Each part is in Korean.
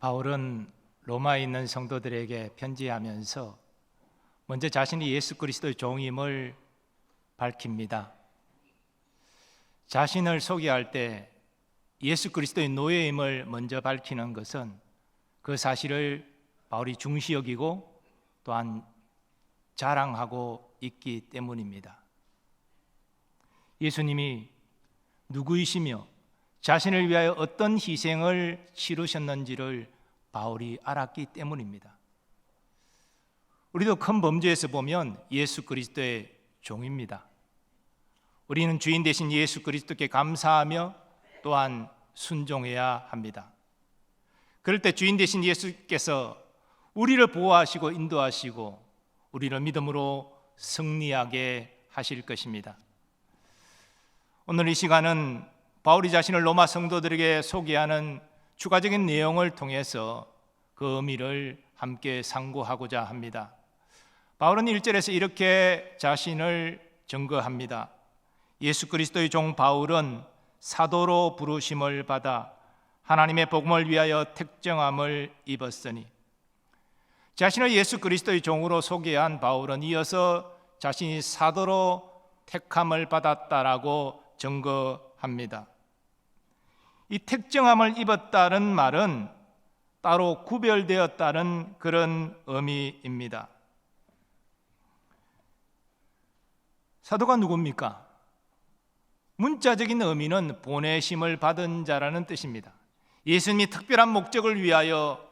바울은 로마에 있는 성도들에게 편지하면서 먼저 자신이 예수 그리스도의 종임을 밝힙니다. 자신을 소개할 때 예수 그리스도의 노예임을 먼저 밝히는 것은 그 사실을 바울이 중시 여기고 또한 자랑하고 있기 때문입니다. 예수님이 누구이시며 자신을 위하여 어떤 희생을 치르셨는지를 바울이 알았기 때문입니다. 우리도 큰 범죄에서 보면 예수 그리스도의 종입니다. 우리는 주인 되신 예수 그리스도께 감사하며 또한 순종해야 합니다. 그럴 때 주인 되신 예수께서 우리를 보호하시고 인도하시고 우리를 믿음으로 승리하게 하실 것입니다. 오늘 이 시간은 바울이 자신을 로마 성도들에게 소개하는 추가적인 내용을 통해서 그 의미를 함께 상고하고자 합니다. 바울은 1절에서 이렇게 자신을 증거합니다. 예수 그리스도의 종 바울은 사도로 부르심을 받아 하나님의 복음을 위하여 택정함을 입었으니. 자신을 예수 그리스도의 종으로 소개한 바울은 이어서 자신이 사도로 택함을 받았다라고 증거합니다. 이 택정함을 입었다는 말은 따로 구별되었다는 그런 의미입니다. 사도가 누굽니까? 문자적인 의미는 보내심을 받은 자라는 뜻입니다. 예수님이 특별한 목적을 위하여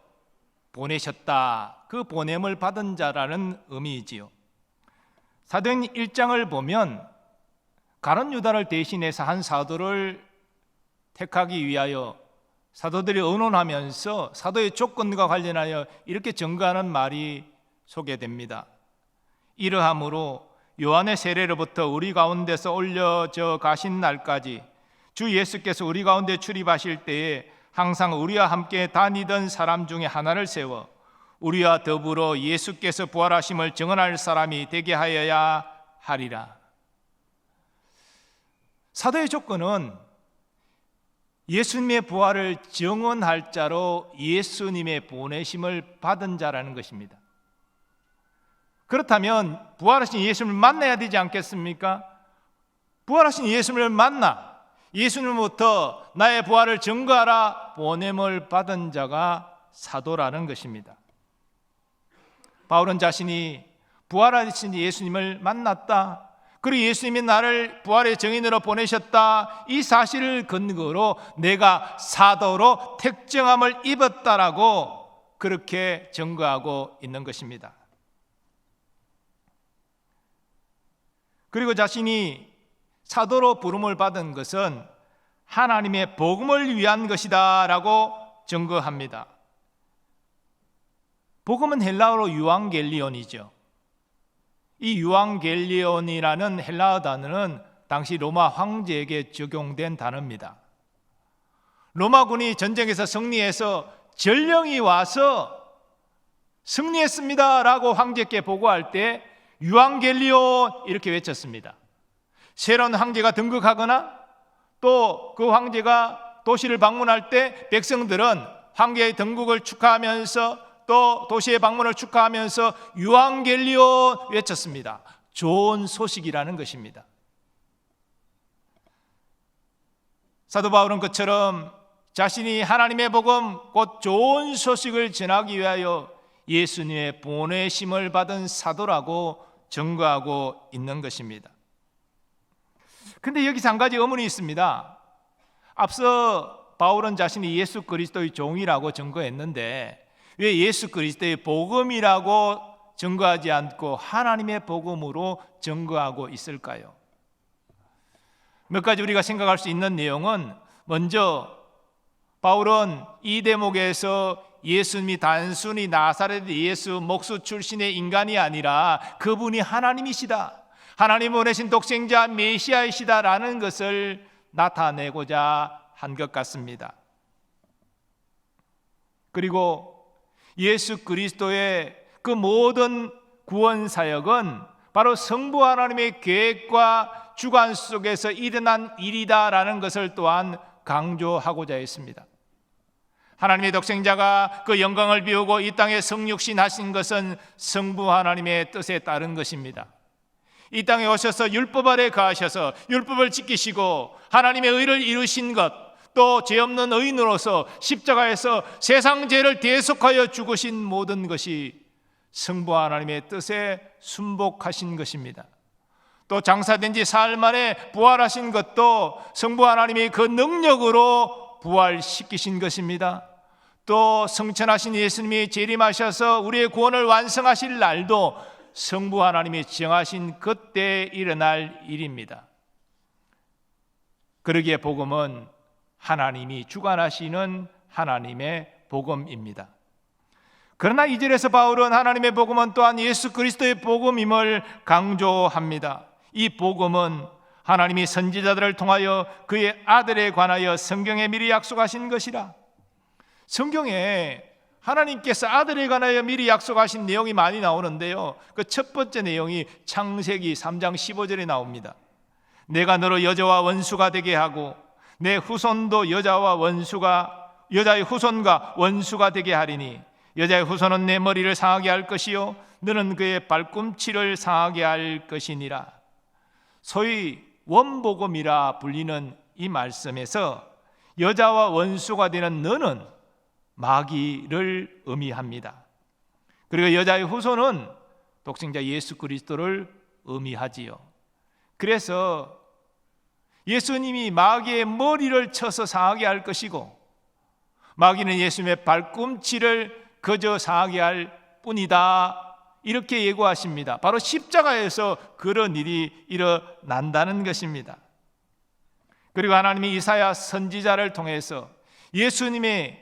보내셨다, 그 보냄을 받은 자라는 의미이지요. 사도행 1장을 보면 가룟 유다를 대신해서 한 사도를 택하기 위하여 사도들이 의논하면서 사도의 조건과 관련하여 이렇게 증거하는 말이 소개됩니다. 이러함으로 요한의 세례로부터 우리 가운데서 올려져 가신 날까지 주 예수께서 우리 가운데 출입하실 때에 항상 우리와 함께 다니던 사람 중에 하나를 세워 우리와 더불어 예수께서 부활하심을 증언할 사람이 되게 하여야 하리라. 사도의 조건은 예수님의 부활을 증언할 자로 예수님의 보내심을 받은 자라는 것입니다. 그렇다면 부활하신 예수님을 만나야 되지 않겠습니까? 부활하신 예수님을 만나 예수님부터 나의 부활을 증거하라 보냄을 받은 자가 사도라는 것입니다. 바울은 자신이 부활하신 예수님을 만났다, 그리고 예수님이 나를 부활의 증인으로 보내셨다, 이 사실을 근거로 내가 사도로 택정함을 입었다라고 그렇게 증거하고 있는 것입니다. 그리고 자신이 사도로 부름을 받은 것은 하나님의 복음을 위한 것이다 라고 증거합니다. 복음은 헬라어로 유앙겔리온이죠. 이 유앙겔리온이라는 헬라어 단어는 당시 로마 황제에게 적용된 단어입니다. 로마군이 전쟁에서 승리해서 전령이 와서 승리했습니다 라고 황제께 보고할 때 유앙겔리온 이렇게 외쳤습니다. 새로운 황제가 등극하거나 또 그 황제가 도시를 방문할 때 백성들은 황제의 등극을 축하하면서 또 도시의 방문을 축하하면서 유앙겔리온 외쳤습니다. 좋은 소식이라는 것입니다. 사도 바울은 그처럼 자신이 하나님의 복음 곧 좋은 소식을 전하기 위하여 예수님의 보내심을 받은 사도라고 증거하고 있는 것입니다. 근데 여기서 한 가지 의문이 있습니다. 앞서 바울은 자신이 예수 그리스도의 종이라고 증거했는데 왜 예수 그리스도의 복음이라고 증거하지 않고 하나님의 복음으로 증거하고 있을까요? 몇 가지 우리가 생각할 수 있는 내용은, 먼저 바울은 이 대목에서 예수님이 단순히 나사렛 예수 목수 출신의 인간이 아니라 그분이 하나님이시다, 하나님 보내신 독생자 메시아이시다라는 것을 나타내고자 한 것 같습니다. 그리고 예수 그리스도의 그 모든 구원 사역은 바로 성부 하나님의 계획과 주관 속에서 일어난 일이다라는 것을 또한 강조하고자 했습니다. 하나님의 독생자가 그 영광을 비우고 이 땅에 성육신하신 것은 성부 하나님의 뜻에 따른 것입니다. 이 땅에 오셔서 율법 아래 거하셔서 율법을 지키시고 하나님의 의를 이루신 것, 또 죄 없는 의인으로서 십자가에서 세상 죄를 대속하여 죽으신 모든 것이 성부 하나님의 뜻에 순복하신 것입니다. 또 장사된 지 사흘 만에 부활하신 것도 성부 하나님이 그 능력으로 부활시키신 것입니다. 또 성천하신 예수님이 재림하셔서 우리의 구원을 완성하실 날도 성부 하나님이 정하신 그때에 일어날 일입니다. 그러기에 복음은 하나님이 주관하시는 하나님의 복음입니다. 그러나 2절에서 바울은 하나님의 복음은 또한 예수 그리스도의 복음임을 강조합니다. 이 복음은 하나님이 선지자들을 통하여 그의 아들에 관하여 성경에 미리 약속하신 것이라. 성경에 하나님께서 아들에 관하여 미리 약속하신 내용이 많이 나오는데요, 그 첫 번째 내용이 창세기 3장 15절에 나옵니다. 내가 너로 여자와 원수가 되게 하고 내 후손도 여자의 후손과 원수가 되게 하리니 여자의 후손은 내 머리를 상하게 할 것이요 너는 그의 발꿈치를 상하게 할 것이니라. 소위 원복음이라 불리는 이 말씀에서 여자와 원수가 되는 너는 마귀를 의미합니다. 그리고 여자의 후손은 독생자 예수 그리스도를 의미하지요. 그래서 예수님이 마귀의 머리를 쳐서 상하게 할 것이고 마귀는 예수님의 발꿈치를 그저 상하게 할 뿐이다, 이렇게 예고하십니다. 바로 십자가에서 그런 일이 일어난다는 것입니다. 그리고 하나님이 이사야 선지자를 통해서 예수님의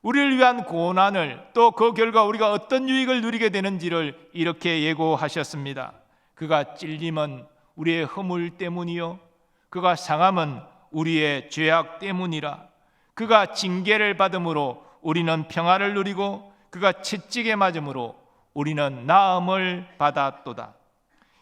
우리를 위한 고난을, 또 그 결과 우리가 어떤 유익을 누리게 되는지를 이렇게 예고하셨습니다. 그가 찔림은 우리의 허물 때문이요 그가 상함은 우리의 죄악 때문이라. 그가 징계를 받음으로 우리는 평화를 누리고 그가 채찍에 맞음으로 우리는 나음을 받았도다.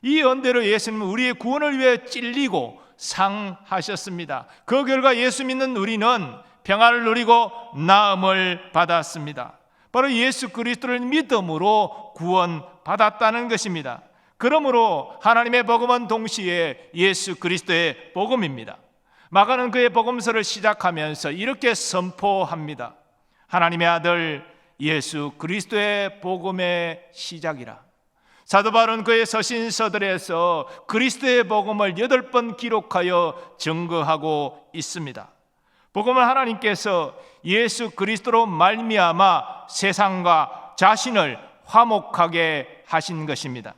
이 언대로 예수님은 우리의 구원을 위해 찔리고 상하셨습니다. 그 결과 예수 믿는 우리는 평화를 누리고 나음을 받았습니다. 바로 예수 그리스도를 믿음으로 구원받았다는 것입니다. 그러므로 하나님의 복음은 동시에 예수 그리스도의 복음입니다. 마가는 그의 복음서를 시작하면서 이렇게 선포합니다. 하나님의 아들 예수 그리스도의 복음의 시작이라. 사도 바울은 그의 서신서들에서 그리스도의 복음을 8번 기록하여 증거하고 있습니다. 복음은 하나님께서 예수 그리스도로 말미암아 세상과 자신을 화목하게 하신 것입니다.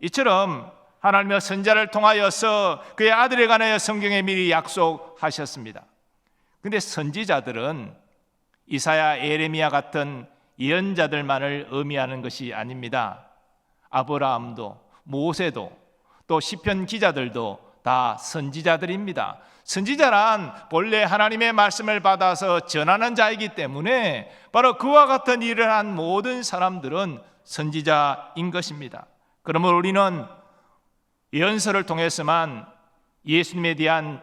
이처럼 하나님의 선지자를 통하여서 그의 아들에 관하여 성경에 미리 약속하셨습니다. 그런데 선지자들은 이사야, 예레미야 같은 예언자들만을 의미하는 것이 아닙니다. 아브라함도 모세도 또 시편 기자들도 다 선지자들입니다. 선지자란 본래 하나님의 말씀을 받아서 전하는 자이기 때문에 바로 그와 같은 일을 한 모든 사람들은 선지자인 것입니다. 그러므로 우리는 예언서를 통해서만 예수님에 대한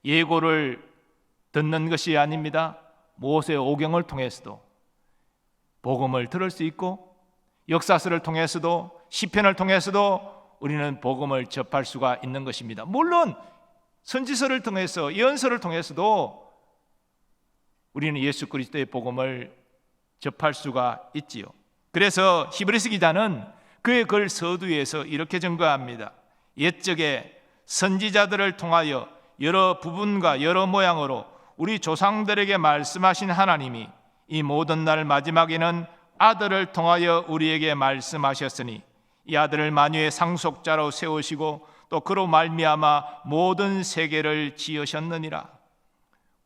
예고를 듣는 것이 아닙니다. 모세 오경을 통해서도 복음을 들을 수 있고 역사서를 통해서도 시편을 통해서도 우리는 복음을 접할 수가 있는 것입니다. 물론 선지서를 통해서 예언서를 통해서도 우리는 예수 그리스도의 복음을 접할 수가 있지요. 그래서 히브리서 기자는 그의 글 서두에서 이렇게 증거합니다. 옛적에 선지자들을 통하여 여러 부분과 여러 모양으로 우리 조상들에게 말씀하신 하나님이 이 모든 날 마지막에는 아들을 통하여 우리에게 말씀하셨으니 이 아들을 만유의 상속자로 세우시고 또 그로 말미암아 모든 세계를 지으셨느니라.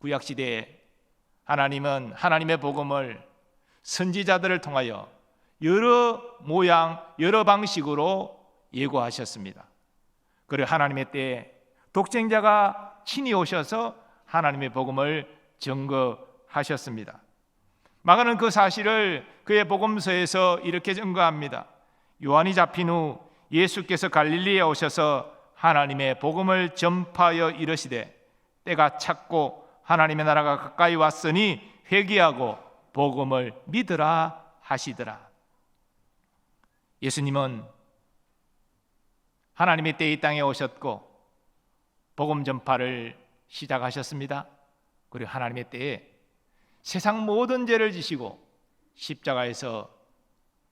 구약시대에 하나님은 하나님의 복음을 선지자들을 통하여 여러 모양 여러 방식으로 예고하셨습니다. 그리고 하나님의 때에 독생자가 친히 오셔서 하나님의 복음을 증거하셨습니다. 마가는 그 사실을 그의 복음서에서 이렇게 증거합니다. 요한이 잡힌 후 예수께서 갈릴리에 오셔서 하나님의 복음을 전파하여 이르시되 때가 찼고 하나님의 나라가 가까이 왔으니 회개하고 복음을 믿으라 하시더라. 예수님은 하나님의 때 이 땅에 오셨고 복음 전파를 시작하셨습니다. 그리고 하나님의 때에 세상 모든 죄를 지시고 십자가에서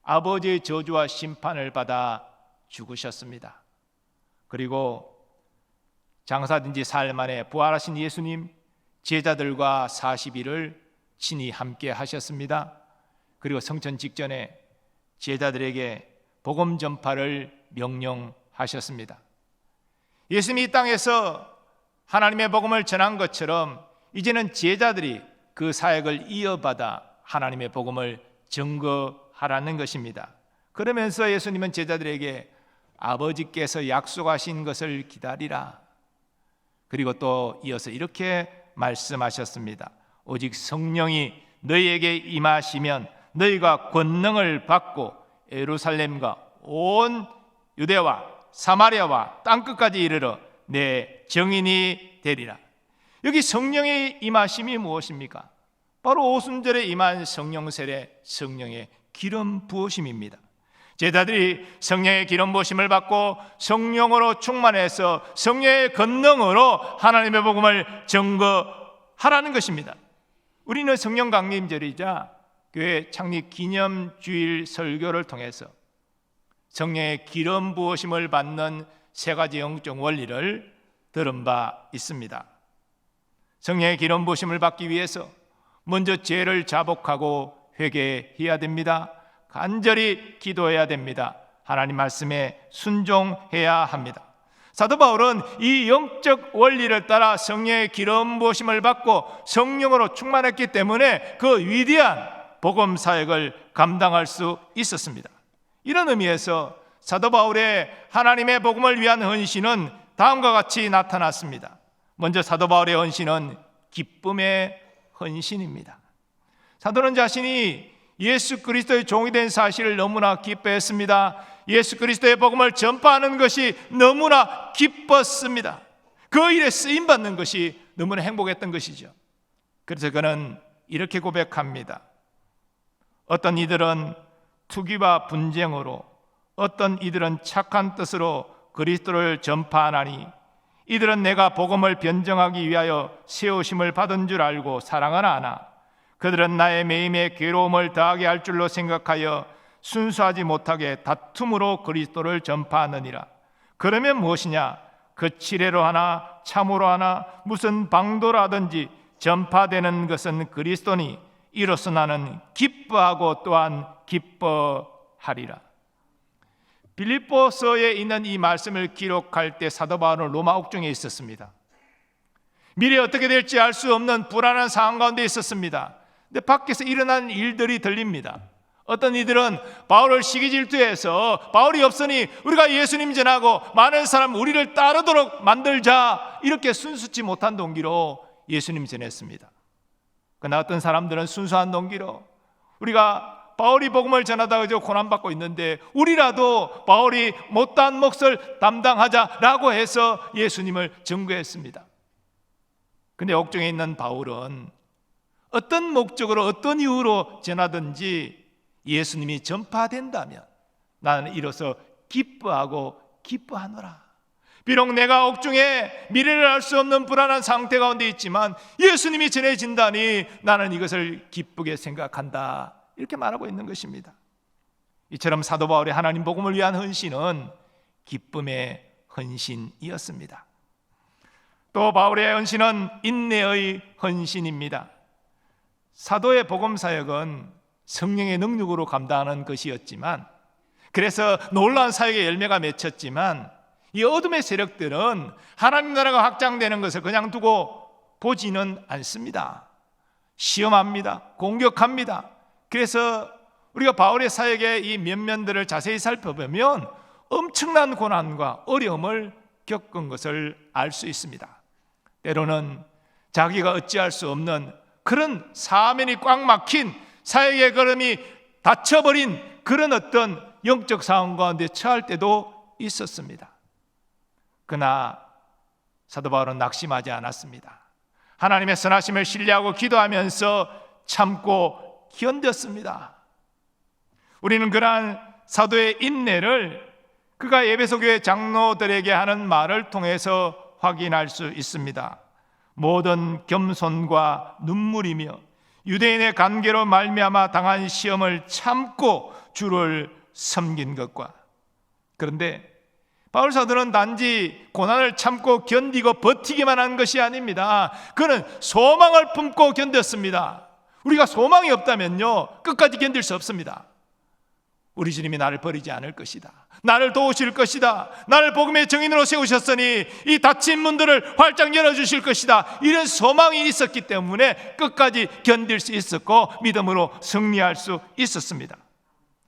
아버지의 저주와 심판을 받아 죽으셨습니다. 그리고 장사된 지 사흘 만에 부활하신 예수님, 제자들과 40일을 친히 함께 하셨습니다. 그리고 성천 직전에 제자들에게 복음 전파를 명령하셨습니다. 예수님이 이 땅에서 하나님의 복음을 전한 것처럼 이제는 제자들이 그 사역을 이어받아 하나님의 복음을 증거하라는 것입니다. 그러면서 예수님은 제자들에게 아버지께서 약속하신 것을 기다리라. 그리고 또 이어서 이렇게 말씀하셨습니다. 오직 성령이 너희에게 임하시면 너희가 권능을 받고 예루살렘과 온 유대와 사마리아와 땅끝까지 이르러 내 증인이 되리라. 여기 성령의 임하심이 무엇입니까? 바로 오순절에 임한 성령 세례, 성령의 기름 부으심입니다. 제자들이 성령의 기름 부으심을 받고 성령으로 충만해서 성령의 권능으로 하나님의 복음을 증거하라는 것입니다. 우리는 성령 강림절이자 교회 창립 기념주일 설교를 통해서 성령의 기름 부으심을 받는 세 가지 영적 원리를 들은 바 있습니다. 성령의 기름 부으심을 받기 위해서 먼저 죄를 자복하고 회개해야 됩니다. 간절히 기도해야 됩니다. 하나님 말씀에 순종해야 합니다. 사도 바울은 이 영적 원리를 따라 성령의 기름 부으심을 받고 성령으로 충만했기 때문에 그 위대한 복음 사역을 감당할 수 있었습니다. 이런 의미에서 사도 바울의 하나님의 복음을 위한 헌신은 다음과 같이 나타났습니다. 먼저 사도 바울의 헌신은 기쁨의 헌신입니다. 사도는 자신이 예수 그리스도의 종이 된 사실을 너무나 기뻐했습니다. 예수 그리스도의 복음을 전파하는 것이 너무나 기뻤습니다. 그 일에 쓰임받는 것이 너무나 행복했던 것이죠. 그래서 그는 이렇게 고백합니다. 어떤 이들은 투기와 분쟁으로, 어떤 이들은 착한 뜻으로 그리스도를 전파하나니 이들은 내가 복음을 변정하기 위하여 세우심을 받은 줄 알고 사랑을 하나 그들은 나의 매임에 괴로움을 더하게 할 줄로 생각하여 순수하지 못하게 다툼으로 그리스도를 전파하느니라. 그러면 무엇이냐? 그 치레로 하나 참으로 하나 무슨 방도로 하든지 전파되는 것은 그리스도니 이로써 나는 기뻐하고 또한 기뻐하리라. 빌립보서에 있는 이 말씀을 기록할 때 사도 바울은 로마 옥중에 있었습니다. 미래에 어떻게 될지 알 수 없는 불안한 상황 가운데 있었습니다. 근데 밖에서 일어난 일들이 들립니다. 어떤 이들은 바울을 시기 질투해서 바울이 없으니 우리가 예수님 전하고 많은 사람 우리를 따르도록 만들자, 이렇게 순수치 못한 동기로 예수님 전했습니다. 그러나 어떤 사람들은 순수한 동기로 우리가 바울이 복음을 전하다가 고난받고 있는데 우리라도 바울이 못다한 몫을 담당하자라고 해서 예수님을 증거했습니다. 근데 옥중에 있는 바울은 어떤 목적으로 어떤 이유로 전하든지 예수님이 전파된다면 나는 이로써 기뻐하고 기뻐하노라. 비록 내가 옥중에 미래를 알 수 없는 불안한 상태 가운데 있지만 예수님이 전해진다니 나는 이것을 기쁘게 생각한다, 이렇게 말하고 있는 것입니다. 이처럼 사도 바울의 하나님 복음을 위한 헌신은 기쁨의 헌신이었습니다. 또 바울의 헌신은 인내의 헌신입니다. 사도의 복음 사역은 성령의 능력으로 감당하는 것이었지만, 그래서 놀라운 사역의 열매가 맺혔지만 이 어둠의 세력들은 하나님 나라가 확장되는 것을 그냥 두고 보지는 않습니다. 시험합니다. 공격합니다. 그래서 우리가 바울의 사역의 이 면면들을 자세히 살펴보면 엄청난 고난과 어려움을 겪은 것을 알 수 있습니다. 때로는 자기가 어찌할 수 없는 그런 사면이 꽉 막힌 사역의 걸음이 닫혀버린 그런 어떤 영적 상황 가운데 처할 때도 있었습니다. 그러나 사도 바울은 낙심하지 않았습니다. 하나님의 선하심을 신뢰하고 기도하면서 참고 견뎠습니다. 우리는 그러한 사도의 인내를 그가 에베소 교회 장로들에게 하는 말을 통해서 확인할 수 있습니다. 모든 겸손과 눈물이며 유대인의 관계로 말미암아 당한 시험을 참고 주를 섬긴 것과, 그런데 바울 사도는 단지 고난을 참고 견디고 버티기만 한 것이 아닙니다. 그는 소망을 품고 견뎠습니다. 우리가 소망이 없다면요, 끝까지 견딜 수 없습니다. 우리 주님이 나를 버리지 않을 것이다, 나를 도우실 것이다, 나를 복음의 증인으로 세우셨으니 이 닫힌 문들을 활짝 열어주실 것이다, 이런 소망이 있었기 때문에 끝까지 견딜 수 있었고 믿음으로 승리할 수 있었습니다.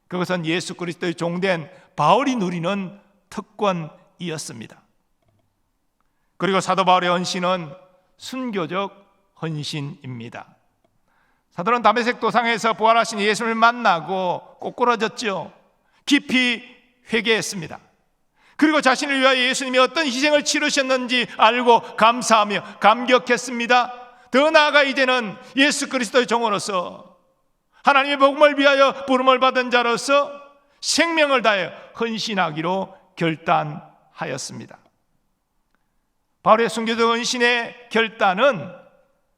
그것은 예수 그리스도의 종된 바울이 누리는 특권이었습니다. 그리고 사도 바울의 헌신은 순교적 헌신입니다. 사도는 다메섹 도상에서 부활하신 예수를 만나고 꼬꾸라졌죠. 깊이 회개했습니다. 그리고 자신을 위하여 예수님이 어떤 희생을 치르셨는지 알고 감사하며 감격했습니다. 더 나아가 이제는 예수 그리스도의 종으로서 하나님의 복음을 위하여 부름을 받은 자로서 생명을 다해 헌신하기로 결단하였습니다. 바울의 순교적 헌신의 결단은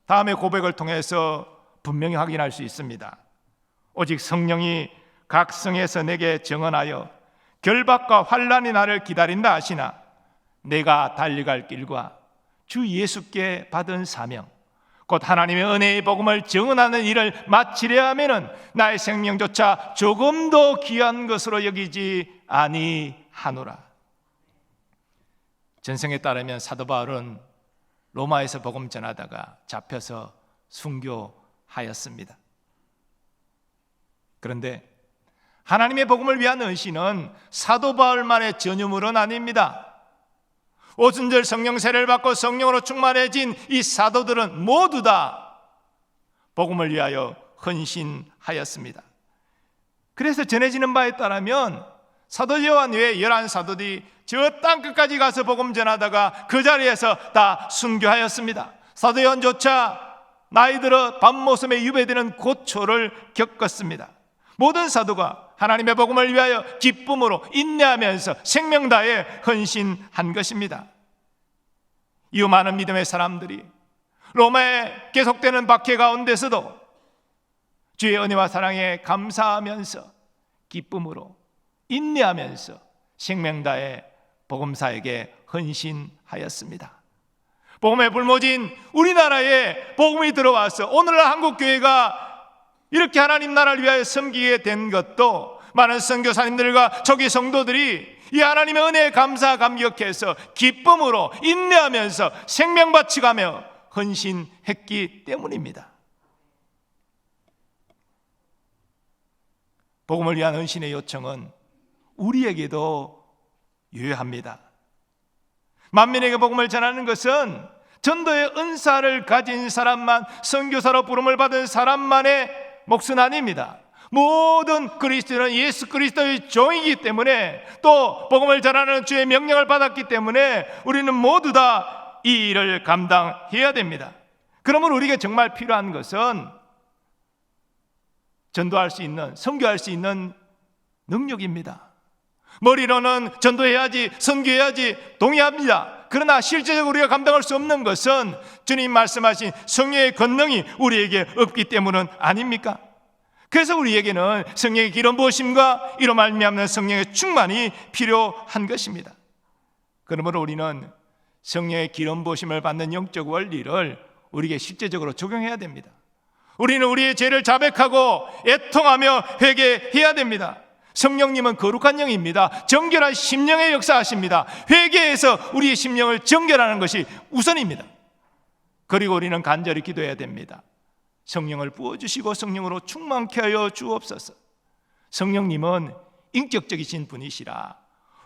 다음의 고백을 통해서 분명히 확인할 수 있습니다. 오직 성령이 각 성에서 내게 증언하여 결박과 환난이 나를 기다린다 하시나 내가 달려갈 길과 주 예수께 받은 사명 곧 하나님의 은혜의 복음을 증언하는 일을 마치려 하면은 나의 생명조차 조금도 귀한 것으로 여기지 아니하노라. 전성에 따르면 사도 바울은 로마에서 복음 전하다가 잡혀서 순교하였습니다. 그런데 하나님의 복음을 위한 헌신은 사도 바울만의 전유물은 아닙니다. 오순절 성령 세례를 받고 성령으로 충만해진 이 사도들은 모두 다 복음을 위하여 헌신하였습니다. 그래서 전해지는 바에 따르면 사도 요한 외에 11사도들이 저 땅끝까지 가서 복음 전하다가 그 자리에서 다 순교하였습니다. 사도 요한조차 나이 들어 밤모섬에 유배되는 고초를 겪었습니다. 모든 사도가 하나님의 복음을 위하여 기쁨으로 인내하면서 생명 다해 헌신한 것입니다. 이 많은 믿음의 사람들이 로마에 계속되는 박해 가운데서도 주의 은혜와 사랑에 감사하면서 기쁨으로 인내하면서 생명 다해 복음사에게 헌신하였습니다. 복음의 불모진 우리나라에 복음이 들어와서 오늘날 한국교회가 이렇게 하나님 나라를 위하여 섬기게 된 것도 많은 선교사님들과 초기 성도들이 이 하나님의 은혜에 감사 감격해서 기쁨으로 인내하면서 생명 바치가며 헌신했기 때문입니다. 복음을 위한 헌신의 요청은 우리에게도 유효합니다. 만민에게 복음을 전하는 것은 전도의 은사를 가진 사람만, 선교사로 부름을 받은 사람만의 몫은 아닙니다. 모든 그리스도인은 예수 그리스도의 종이기 때문에 또 복음을 전하는 주의 명령을 받았기 때문에 우리는 모두 다 이 일을 감당해야 됩니다. 그러면 우리에게 정말 필요한 것은 전도할 수 있는, 선교할 수 있는 능력입니다. 머리로는 전도해야지, 선교해야지 동의합니다. 그러나 실제적으로 우리가 감당할 수 없는 것은 주님 말씀하신 성령의 권능이 우리에게 없기 때문은 아닙니까? 그래서 우리에게는 성령의 기름 부으심과 이로 말미암는 성령의 충만이 필요한 것입니다. 그러므로 우리는 성령의 기름 부으심을 받는 영적 원리를 우리에게 실제적으로 적용해야 됩니다. 우리는 우리의 죄를 자백하고 애통하며 회개해야 됩니다. 성령님은 거룩한 영입니다. 정결한 심령의 역사하십니다. 회개해서 우리의 심령을 정결하는 것이 우선입니다. 그리고 우리는 간절히 기도해야 됩니다. 성령을 부어주시고 성령으로 충만케 하여 주옵소서. 성령님은 인격적이신 분이시라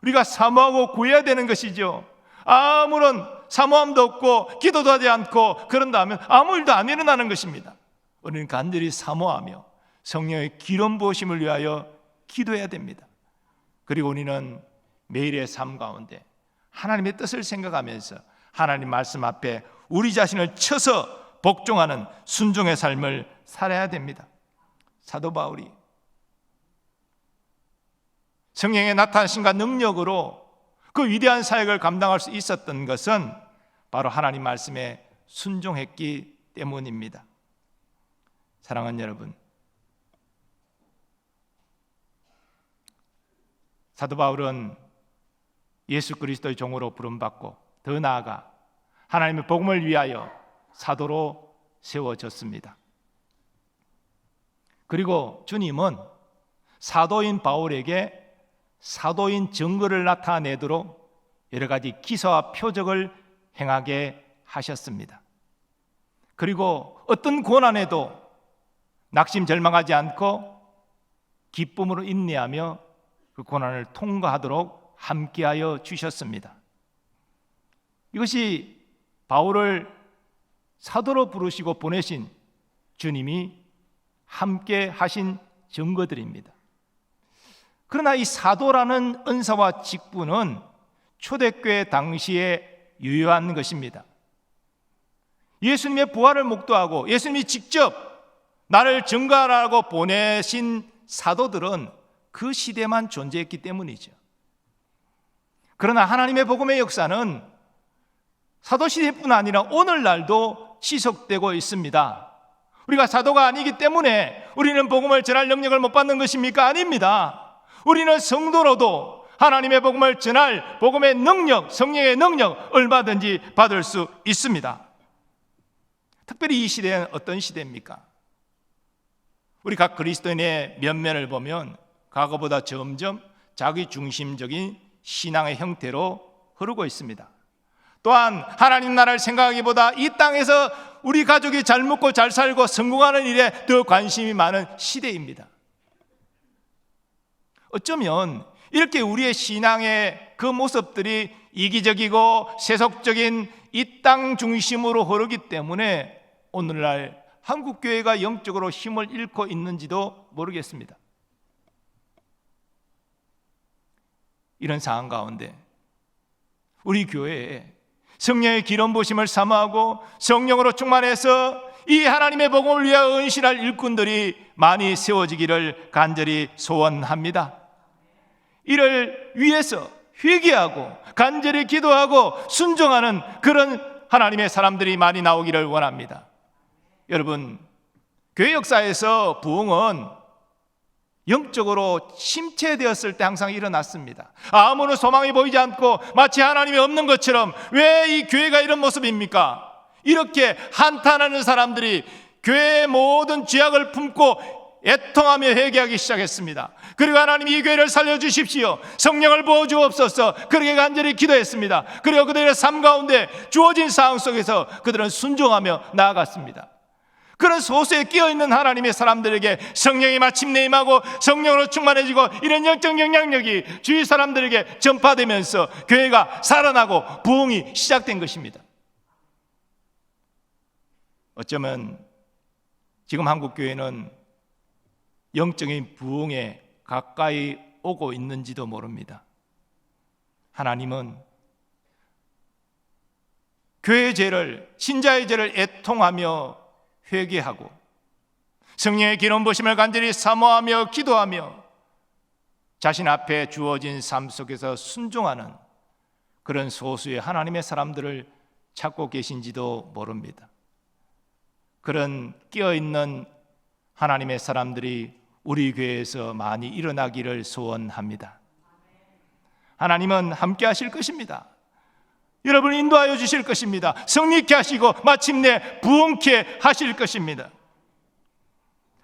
우리가 사모하고 구해야 되는 것이죠. 아무런 사모함도 없고 기도도 하지 않고 그런다 하면 아무 일도 안 일어나는 것입니다. 우리는 간절히 사모하며 성령의 기름 부으심을 위하여 기도해야 됩니다. 그리고 우리는 매일의 삶 가운데 하나님의 뜻을 생각하면서 하나님 말씀 앞에 우리 자신을 쳐서 복종하는 순종의 삶을 살아야 됩니다. 사도 바울이 성령의 나타나심과 능력으로 그 위대한 사역을 감당할 수 있었던 것은 바로 하나님 말씀에 순종했기 때문입니다. 사랑하는 여러분, 사도 바울은 예수 그리스도의 종으로 부름받고 더 나아가 하나님의 복음을 위하여 사도로 세워졌습니다. 그리고 주님은 사도인 바울에게 사도인 증거를 나타내도록 여러 가지 기사와 표적을 행하게 하셨습니다. 그리고 어떤 고난에도 낙심절망하지 않고 기쁨으로 인내하며 그 고난을 통과하도록 함께하여 주셨습니다. 이것이 바울을 사도로 부르시고 보내신 주님이 함께 하신 증거들입니다. 그러나 이 사도라는 은사와 직분은 초대교회 당시에 유효한 것입니다. 예수님의 부활을 목도하고 예수님이 직접 나를 증거하라고 보내신 사도들은 그 시대만 존재했기 때문이죠. 그러나 하나님의 복음의 역사는 사도시대뿐 아니라 오늘날도 지속되고 있습니다. 우리가 사도가 아니기 때문에 우리는 복음을 전할 능력을 못 받는 것입니까? 아닙니다. 우리는 성도로도 하나님의 복음을 전할 복음의 능력, 성령의 능력 얼마든지 받을 수 있습니다. 특별히 이 시대는 어떤 시대입니까? 우리 각 그리스도인의 면면을 보면 과거보다 점점 자기중심적인 신앙의 형태로 흐르고 있습니다. 또한 하나님 나라를 생각하기보다 이 땅에서 우리 가족이 잘 먹고 잘 살고 성공하는 일에 더 관심이 많은 시대입니다. 어쩌면 이렇게 우리의 신앙의 그 모습들이 이기적이고 세속적인 이 땅 중심으로 흐르기 때문에 오늘날 한국교회가 영적으로 힘을 잃고 있는지도 모르겠습니다. 이런 상황 가운데 우리 교회에 성령의 기름 부으심을 사모하고 성령으로 충만해서 이 하나님의 복음을 위하여 은실할 일꾼들이 많이 세워지기를 간절히 소원합니다. 이를 위해서 회개하고 간절히 기도하고 순종하는 그런 하나님의 사람들이 많이 나오기를 원합니다. 여러분, 교회 역사에서 부흥은 영적으로 침체되었을 때 항상 일어났습니다. 아무런 소망이 보이지 않고 마치 하나님이 없는 것처럼 왜 이 교회가 이런 모습입니까? 이렇게 한탄하는 사람들이 교회의 모든 죄악을 품고 애통하며 회개하기 시작했습니다. 그리고 하나님 이 교회를 살려주십시오, 성령을 부어주옵소서, 그렇게 간절히 기도했습니다. 그리고 그들의 삶 가운데 주어진 상황 속에서 그들은 순종하며 나아갔습니다. 그런 소수에 끼어있는 하나님의 사람들에게 성령이 마침내 임하고 성령으로 충만해지고 이런 영적 영향력이 주위 사람들에게 전파되면서 교회가 살아나고 부흥이 시작된 것입니다. 어쩌면 지금 한국교회는 영적인 부흥에 가까이 오고 있는지도 모릅니다. 하나님은 교회의 죄를, 신자의 죄를 애통하며 회개하고 성령의 기름 부으심을 간절히 사모하며 기도하며 자신 앞에 주어진 삶 속에서 순종하는 그런 소수의 하나님의 사람들을 찾고 계신지도 모릅니다. 그런 끼어있는 하나님의 사람들이 우리 교회에서 많이 일어나기를 소원합니다. 하나님은 함께 하실 것입니다. 여러분을 인도하여 주실 것입니다. 성립케 하시고 마침내 부흥케 하실 것입니다.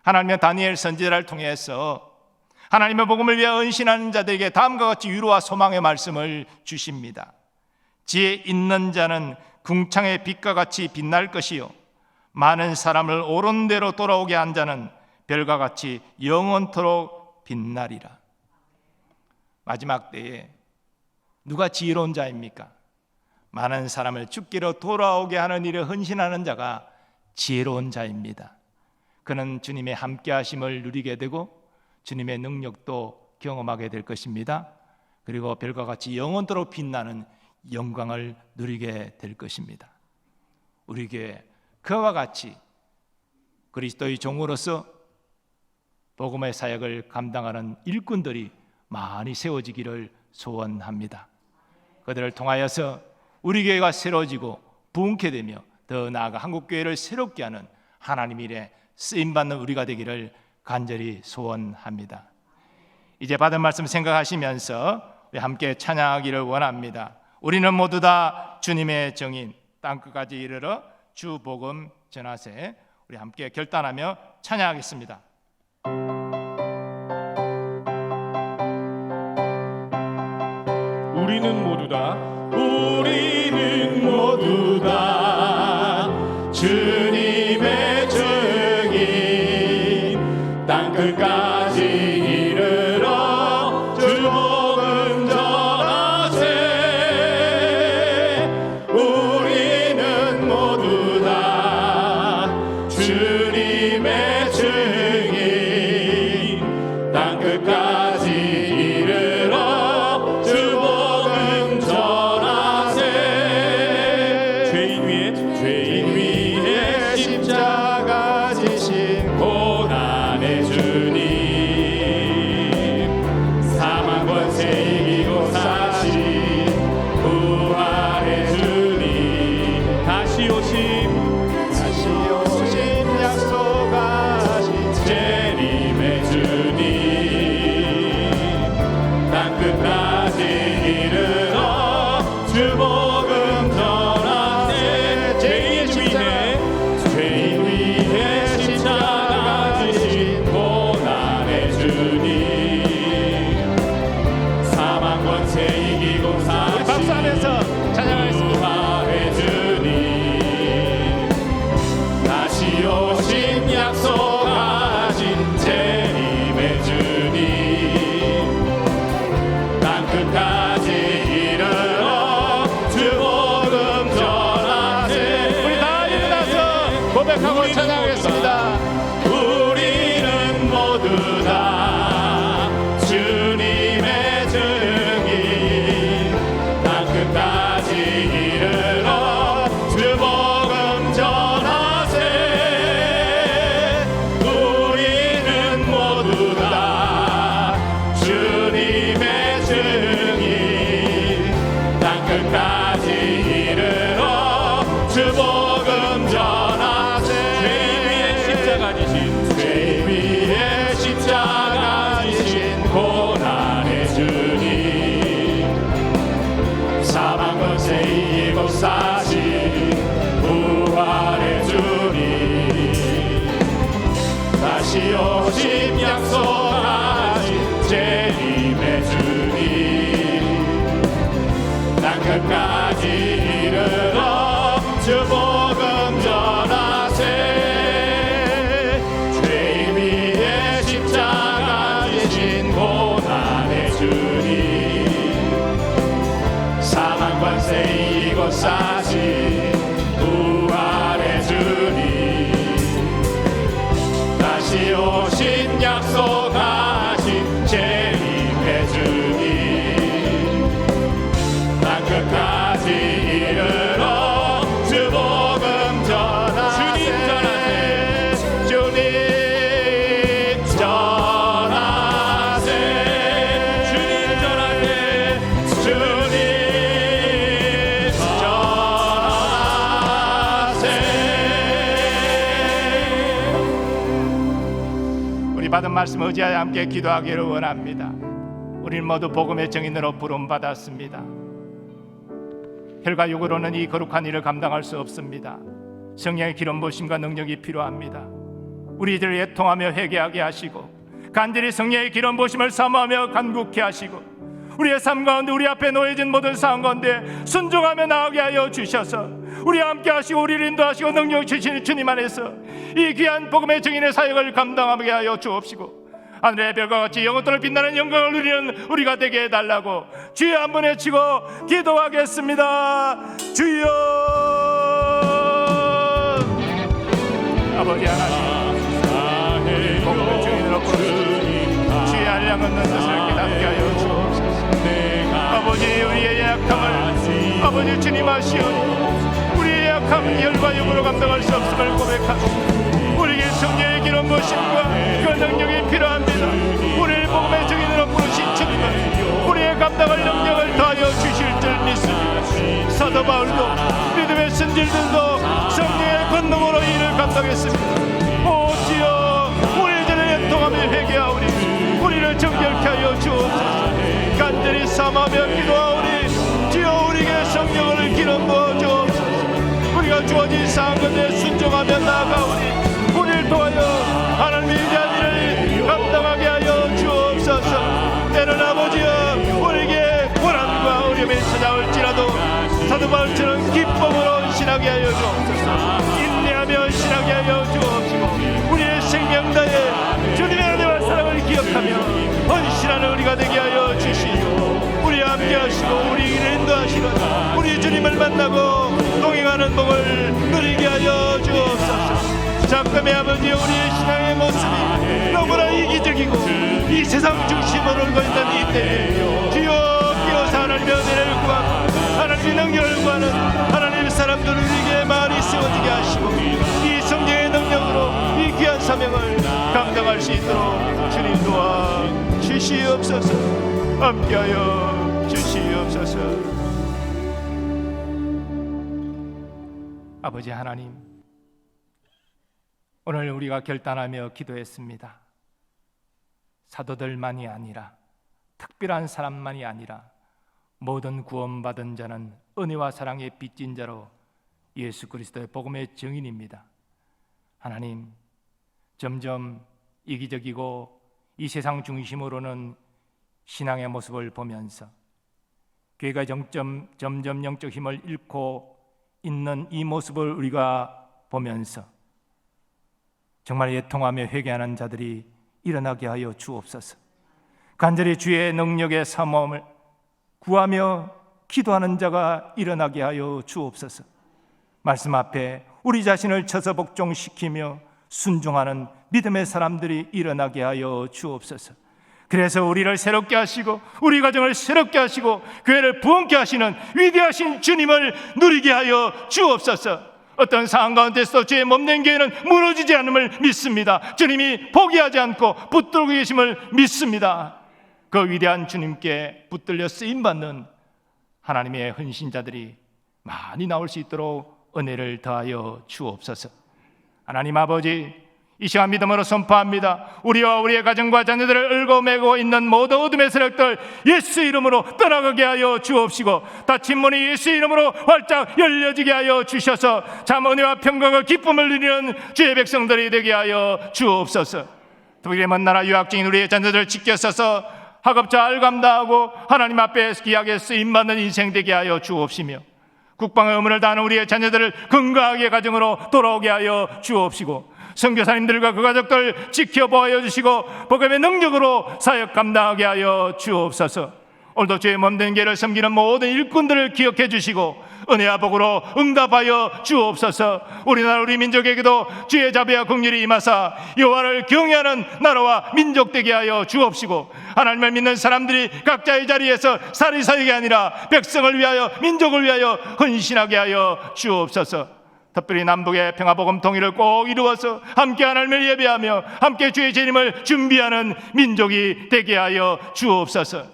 하나님은 다니엘 선지자를 통해서 하나님의 복음을 위해 헌신하는 자들에게 다음과 같이 위로와 소망의 말씀을 주십니다. 지혜 있는 자는 궁창의 빛과 같이 빛날 것이요 많은 사람을 옳은 대로 돌아오게 한 자는 별과 같이 영원토록 빛나리라. 마지막 때에 누가 지혜로운 자입니까? 많은 사람을 죽기로 돌아오게 하는 일에 헌신하는 자가 지혜로운 자입니다. 그는 주님의 함께하심을 누리게 되고 주님의 능력도 경험하게 될 것입니다. 그리고 별과 같이 영원토록 빛나는 영광을 누리게 될 것입니다. 우리 교회 그와 같이 그리스도의 종으로서 복음의 사역을 감당하는 일꾼들이 많이 세워지기를 소원합니다. 그들을 통하여서 우리 교회가 새로워지고 부흥케 되며 더 나아가 한국교회를 새롭게 하는 하나님의 일에 쓰임받는 우리가 되기를 간절히 소원합니다. 이제 받은 말씀 생각하시면서 우리 함께 찬양하기를 원합니다. 우리는 모두 다 주님의 증인, 땅끝까지 이르러 주 복음 전하세. 우리 함께 결단하며 찬양하겠습니다. 우리는 모두 다 주님의 증인, 땅끝까지 이르러 주 복음 전하세. 우리는 모두 다 주님의 증인, 땅끝까지 이르러 주 복음 전하세. 죄인 위에 십자가 지신 고난의 주님, 사망 권세 이기고 사신 부활의 주님, 다시 오심 약속하신 재림의 주님, 땅끝까지 이르러 주 복음 전하세. 죄인 위에 십자가 지신 고난의 주님, 사망 권세 이기고 사신 박수하면서 찬양하겠습니다. 부활의 주님, 다시 오신 약속하신 재림의 주님, 땅끝까지 이르러 주 복음 전하세. 우리 다 일어나서 고백하고 찬양하겠습니다. 우리는 모두 다 주님의 증인, 땅끝까지 이르러 주 복음 전하세. 우리는 모두 다 주님의 증인, 땅끝까지 이르러 주 복음 전하세. 죄 위에 십자가 지신 고난의 주님, 사망 권세 이기고 사신 부활의 주님, 다시 오심 약속하신 재림의 주님, 땅끝까지 이르러 주 복음 전하세. 죄 위에 십자가 지신 고난의 주님, 사망 권세 이기고 사신 부활의 주님, 다시 오신 약속하신 재림의 주님, 땅끝까지 이르러 주 복음 전하세. 주님 전하세. 주님 전하세. 주님 전하세. 우리 받은 말씀 의지하여 함께 기도하기를 원합니다. 우리는 모두 복음의 증인으로 부름받았습니다. 혈과 육으로는 이 거룩한 일을 감당할 수 없습니다. 성령의 기름 부으심과 능력이 필요합니다. 우리들을 애통하며 회개하게 하시고 간절히 성령의 기름 부으심을 사모하며 간구케 하시고 우리의 삶 가운데 우리 앞에 놓여진 모든 상황 가운데 순종하며 나아가게 하여 주셔서 우리와 함께 하시고 우리를 인도하시고 능력 주시는 주님 안에서 이 귀한 복음의 증인의 사역을 감당하게 하여 주옵시고 하늘의 별과 같이 영원토록 빛나는 영광을 누리는 우리가 되게 해달라고 주여 한번 외치고 기도하겠습니다. 주여. 아버지 하나님, 복음의 증인으로 부르시니 주의 한량 없는 뜻을 깨닫게 하여 주옵소서. 아버지 우리의 약함을 아버지 주님 아시오니 우리의 약함은 혈과 육으로 감당할 수 없음을 고백하고 우리에게 성령의 기름 부으심과 그 능력이 필요합니다. 우리를 복음의 증인으로 부르신 주님은 우리의 감당할 능력을 더하여 주실 줄 믿습니다. 사도 바울도 믿음의 승질들도 성령의 권능으로 이를 감당했습니다. 오 주여, 우리 전에 통함을 회개하오니 우리를 정결케 하여 주옵소서. 간절히 삼하며 기도하오니 주여, 우리에게 성령을 기름 부어 주옵소서. 우리가 주어진 상급에 순종하며 나아가오니 우리를 도하여 하나님의 위대한 일을 감당하게 하여 주옵소서. 때는 아버지여, 우리에게 고난과 어려움이 찾아올지라도 사도 바울처럼 기쁨으로 신하게 하여 주옵소서. 인내하며 신하게 하여 주옵시고 우리의 생명 다해 주님의 은혜와 사랑을 기억하며 헌신하는 우리가 되게 하여 주시고 우리와 함께 하시고 우리를 인도하시고 우리 주님을 만나고 동행하는 복을 누리게 하여 주옵소서. 잠깐의 아버지여, 우리의 신앙의 모습이 너무나 이기적이고 이 세상 중심으로 울고 있는 이때에 주여 끼어서 하나님의 은혜를 구하고 하나님의 능력을 구하는 하나님의 사람들을 우리에게 많이 세워지게 하시고 이 성령의 능력으로 이 귀한 사명을 감당할 수 있도록 주님 도와 주시옵소서. 함께하여 주시옵소서. 아버지 하나님, 오늘 우리가 결단하며 기도했습니다. 사도들만이 아니라, 특별한 사람만이 아니라 모든 구원받은 자는 은혜와 사랑의 빚진 자로 예수 그리스도의 복음의 증인입니다. 하나님, 점점 이기적이고 이 세상 중심으로는 신앙의 모습을 보면서 교회가 점점 영적 힘을 잃고 있는 이 모습을 우리가 보면서 정말 애통하며 회개하는 자들이 일어나게 하여 주옵소서. 간절히 주의 능력의 사모함을 구하며 기도하는 자가 일어나게 하여 주옵소서. 말씀 앞에 우리 자신을 쳐서 복종시키며 순종하는 믿음의 사람들이 일어나게 하여 주옵소서. 그래서 우리를 새롭게 하시고 우리 가정을 새롭게 하시고 교회를 부흥케 하시는 위대하신 주님을 누리게 하여 주옵소서. 어떤 상황 가운데서 주의 몸된 교회는 무너지지 않음을 믿습니다. 주님이 포기하지 않고 붙들고 계심을 믿습니다. 그 위대한 주님께 붙들려 쓰임받는 하나님의 헌신자들이 많이 나올 수 있도록 은혜를 더하여 주옵소서. 하나님 아버지, 이 시간 믿음으로 선포합니다. 우리와 우리의 가정과 자녀들을 얽어매고 있는 모든 어둠의 세력들 예수 이름으로 떠나가게 하여 주옵시고 닫힌 문이 예수 이름으로 활짝 열려지게 하여 주셔서 참 은혜와 평강과 기쁨을 누리는 주의 백성들이 되게 하여 주옵소서. 독일의 먼 나라 유학 중인 우리의 자녀들을 지켜서서 학업 잘 감당하고 하나님 앞에 귀하게 쓰임받는 인생 되게 하여 주옵시며 국방의 의무를 다하는 우리의 자녀들을 건강하게 가정으로 돌아오게 하여 주옵시고 선교사님들과 그 가족들 지켜보아 주시고 복음의 능력으로 사역 감당하게 하여 주옵소서. 오늘도 주의 몸된 교회를 섬기는 모든 일꾼들을 기억해 주시고 은혜와 복으로 응답하여 주옵소서. 우리나라 우리 민족에게도 주의 자비와 긍휼이 임하사 여호와를 경외하는 나라와 민족 되게 하여 주옵시고 하나님을 믿는 사람들이 각자의 자리에서 사리사욕이 아니라 백성을 위하여 민족을 위하여 헌신하게 하여 주옵소서. 특별히 남북의 평화복음 통일을 꼭 이루어서 함께 하나님을 예배하며 함께 주의 재림을 준비하는 민족이 되게 하여 주옵소서.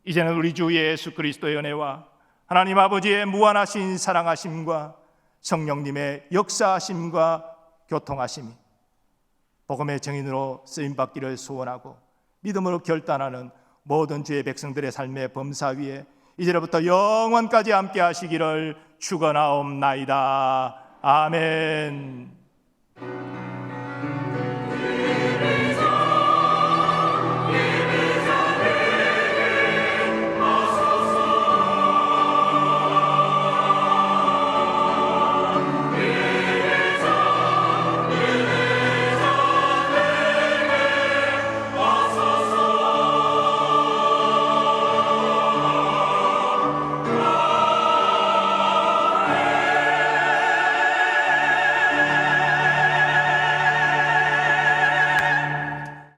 이제는 우리 주 예수 그리스도의 은혜와 하나님 아버지의 무한하신 사랑하심과 성령님의 역사하심과 교통하심이 복음의 증인으로 쓰임받기를 소원하고 믿음으로 결단하는 모든 주의 백성들의 삶의 범사 위에 이제로부터 영원까지 함께 하시기를 축원하옵나이다. 아멘.